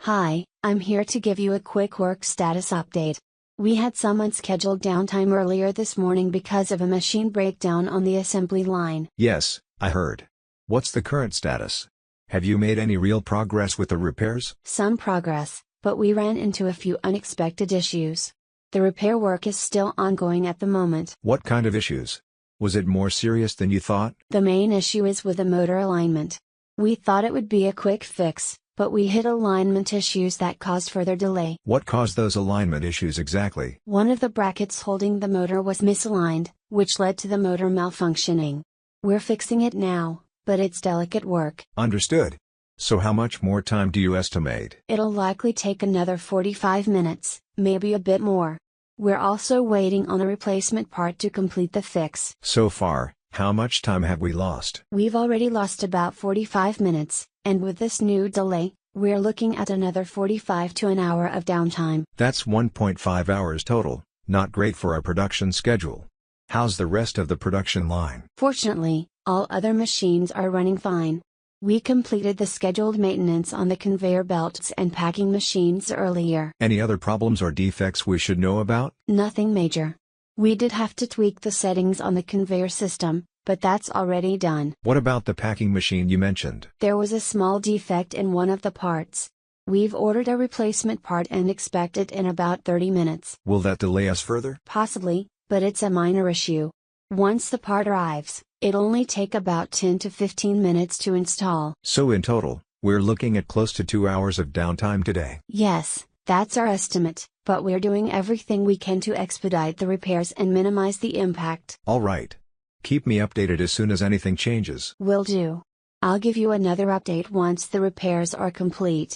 Hi, I'm here to give you a quick work status update. We had some unscheduled downtime earlier this morning because of a machine breakdown on the assembly line. Yes, I heard. What's the current status? Have you made any real progress with the repairs? Some progress, but we ran into a few unexpected issues. The repair work is still ongoing at the moment. What kind of issues? Was it more serious than you thought? The main issue is with the motor alignment. We thought it would be a quick fix, but we hit alignment issues that caused further delay. What caused those alignment issues exactly? One of the brackets holding the motor was misaligned, which led to the motor malfunctioning. We're fixing it now, but it's delicate work. Understood. So how much more time do you estimate? It'll likely take another 45 minutes, maybe a bit more. We're also waiting on a replacement part to complete the fix. So far, how much time have we lost? We've already lost about 45 minutes, and with this new delay, we're looking at another 45 to an hour of downtime. That's 1.5 hours total, not great for our production schedule. How's the rest of the production line? Fortunately, all other machines are running fine. We completed the scheduled maintenance on the conveyor belts and packing machines earlier. Any other problems or defects we should know about? Nothing major. We did have to tweak the settings on the conveyor system, but that's already done. What about the packing machine you mentioned? There was a small defect in one of the parts. We've ordered a replacement part and expect it in about 30 minutes. Will that delay us further? Possibly, but it's a minor issue. Once the part arrives, it'll only take about 10 to 15 minutes to install. So in total, we're looking at close to 2 hours of downtime today. Yes, that's our estimate, but we're doing everything we can to expedite the repairs and minimize the impact. All right. Keep me updated as soon as anything changes. Will do. I'll give you another update once the repairs are complete.